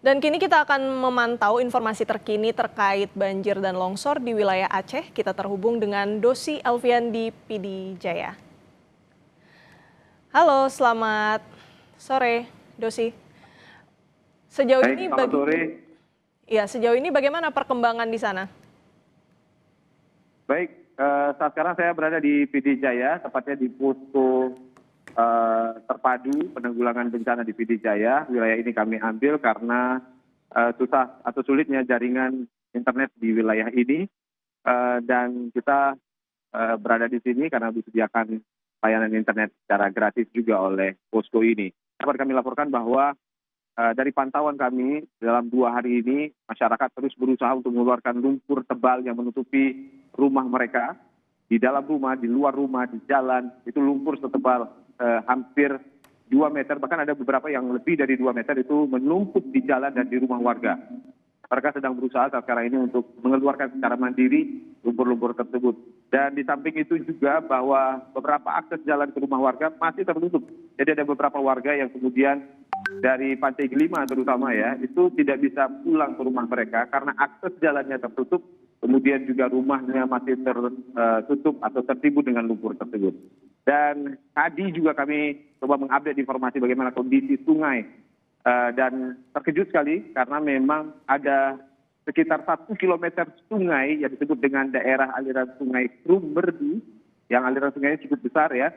Dan kini kita akan memantau informasi terkini terkait banjir dan longsor di wilayah Aceh. Kita terhubung dengan Dosi Alfian di PD Jaya. Halo, selamat sore, Dosi. Sejauh Baik, ini selamat sore. sejauh ini bagaimana perkembangan di sana? Baik, saat sekarang saya berada di PD Jaya, tepatnya di posko terpadu penanggulangan bencana di PD Jaya. Wilayah ini kami ambil karena susah atau sulitnya jaringan internet di wilayah ini, dan kita berada di sini karena disediakan layanan internet secara gratis juga oleh posko ini. Dapat kami laporkan bahwa dari pantauan kami dalam 2 hari ini, masyarakat terus berusaha untuk mengeluarkan lumpur tebal yang menutupi rumah mereka. Di dalam rumah, di luar rumah, di jalan, itu lumpur setebal hampir 2 meter, bahkan ada beberapa yang lebih dari 2 meter itu menumpuk di jalan dan di rumah warga. Mereka sedang berusaha saat sekarang ini untuk mengeluarkan secara mandiri lumpur-lumpur tersebut. Dan di samping itu juga bahwa beberapa akses jalan ke rumah warga masih tertutup. Jadi ada beberapa warga yang kemudian dari Pantai Gelima terutama ya, itu tidak bisa pulang ke rumah mereka karena akses jalannya tertutup, kemudian juga rumahnya masih tertutup atau tertimbun dengan lumpur tersebut. Dan tadi juga kami coba mengupdate informasi bagaimana kondisi sungai, dan terkejut sekali karena memang ada sekitar 1 kilometer sungai yang disebut dengan daerah aliran sungai Krum Merdu, yang aliran sungainya cukup besar ya,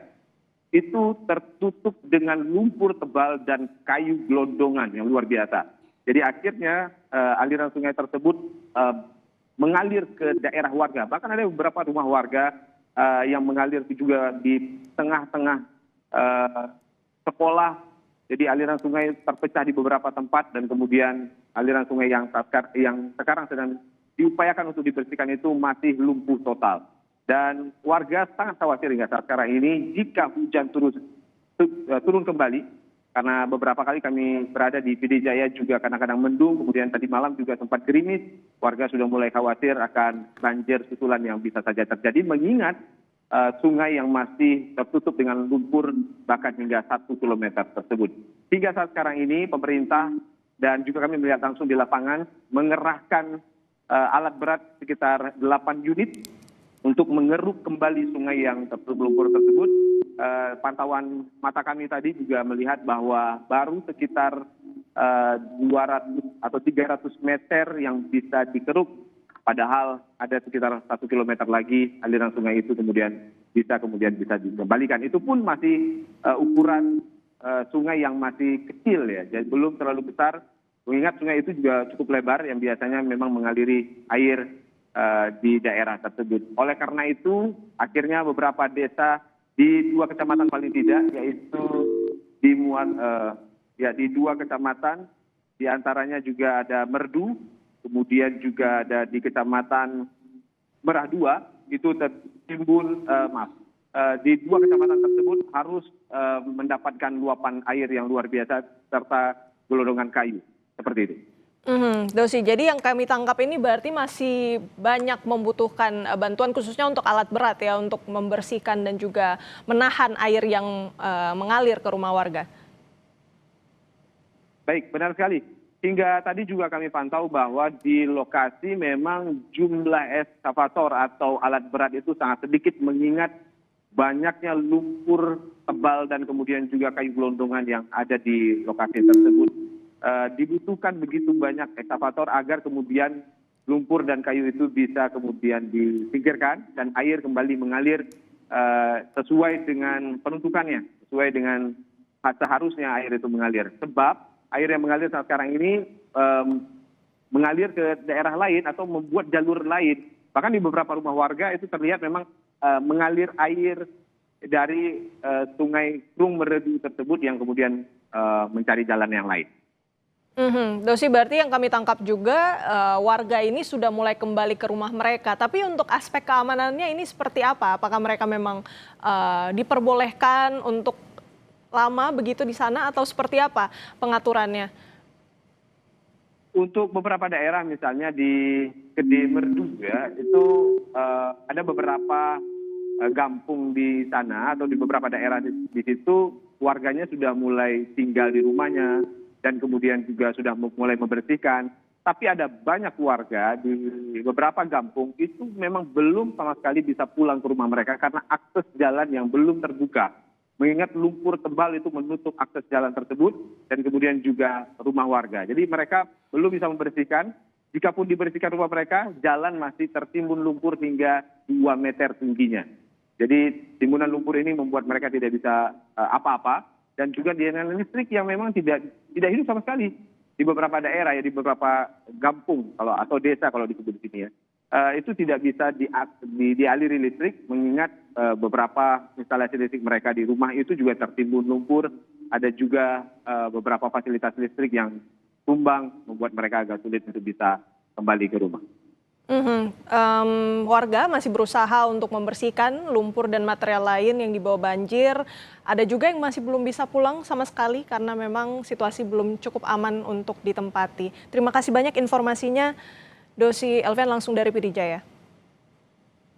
itu tertutup dengan lumpur tebal dan kayu gelondongan yang luar biasa. Jadi akhirnya aliran sungai tersebut mengalir ke daerah warga. Bahkan ada beberapa rumah warga yang mengalir juga di tengah-tengah sekolah. Jadi aliran sungai terpecah di beberapa tempat dan kemudian aliran sungai yang sekarang sedang diupayakan untuk dibersihkan itu masih lumpuh total. Dan warga sangat khawatir hingga saat sekarang ini jika hujan turun kembali, karena beberapa kali kami berada di PD Jaya juga kadang-kadang mendung, kemudian tadi malam juga sempat gerimis, warga sudah mulai khawatir akan banjir susulan yang bisa saja terjadi, mengingat sungai yang masih tertutup dengan lumpur bahkan hingga 1 kilometer tersebut. Hingga saat sekarang ini pemerintah dan juga kami melihat langsung di lapangan mengerahkan alat berat sekitar 8 unit untuk mengeruk kembali sungai yang tertutup lumpur tersebut. Pantauan mata kami tadi juga melihat bahwa baru sekitar 200 atau 300 meter yang bisa dikeruk, padahal ada sekitar 1 kilometer lagi aliran sungai itu kemudian bisa dikembalikan. Itu pun masih ukuran sungai yang masih kecil ya, jadi belum terlalu besar. Mengingat sungai itu juga cukup lebar yang biasanya memang mengaliri air di daerah tersebut. Oleh karena itu, akhirnya beberapa desa di 2 kecamatan paling tidak, yaitu di 2 kecamatan, diantaranya juga ada Merdu, kemudian juga ada di Kecamatan Merah 2, itu tertimbun, di 2 kecamatan tersebut harus mendapatkan luapan air yang luar biasa serta gelondongan kayu, seperti itu. Dosi, jadi yang kami tangkap ini berarti masih banyak membutuhkan bantuan khususnya untuk alat berat ya, untuk membersihkan dan juga menahan air yang mengalir ke rumah warga. Baik, benar sekali. Hingga tadi juga kami pantau bahwa di lokasi memang jumlah eskavator atau alat berat itu sangat sedikit mengingat banyaknya lumpur tebal dan kemudian juga kayu gelondongan yang ada di lokasi tersebut. Dibutuhkan begitu banyak eskavator agar kemudian lumpur dan kayu itu bisa kemudian disingkirkan dan air kembali mengalir sesuai dengan peruntukannya, sesuai dengan seharusnya air itu mengalir. Sebab air yang mengalir saat sekarang ini mengalir ke daerah lain atau membuat jalur lain. Bahkan di beberapa rumah warga itu terlihat memang mengalir air dari sungai Krum Merdu tersebut yang kemudian mencari jalan yang lain. Dosi, berarti yang kami tangkap juga warga ini sudah mulai kembali ke rumah mereka. Tapi untuk aspek keamanannya ini seperti apa? Apakah mereka memang diperbolehkan untuk lama begitu di sana atau seperti apa pengaturannya? Untuk beberapa daerah misalnya di Gede Merdu ya, itu ada beberapa kampung di sana atau di beberapa daerah di situ warganya sudah mulai tinggal di rumahnya, dan kemudian juga sudah mulai membersihkan. Tapi ada banyak warga di beberapa kampung itu memang belum sama sekali bisa pulang ke rumah mereka karena akses jalan yang belum terbuka. Mengingat lumpur tebal itu menutup akses jalan tersebut dan kemudian juga rumah warga. Jadi mereka belum bisa membersihkan. Jikapun dibersihkan rumah mereka, jalan masih tertimbun lumpur hingga 2 meter tingginya. Jadi timbunan lumpur ini membuat mereka tidak bisa apa-apa. Dan juga dengan listrik yang memang tidak hidup sama sekali di beberapa daerah, ya di beberapa kampung atau desa kalau disebut di sini ya. Itu tidak bisa dialiri listrik, mengingat beberapa instalasi listrik mereka di rumah itu juga tertimbun lumpur. Ada juga beberapa fasilitas listrik yang tumbang, membuat mereka agak sulit untuk bisa kembali ke rumah. Warga masih berusaha untuk membersihkan lumpur dan material lain yang dibawa banjir. Ada juga yang masih belum bisa pulang sama sekali karena memang situasi belum cukup aman untuk ditempati. Terima kasih banyak informasinya, Dosi Elvian langsung dari PD Jaya.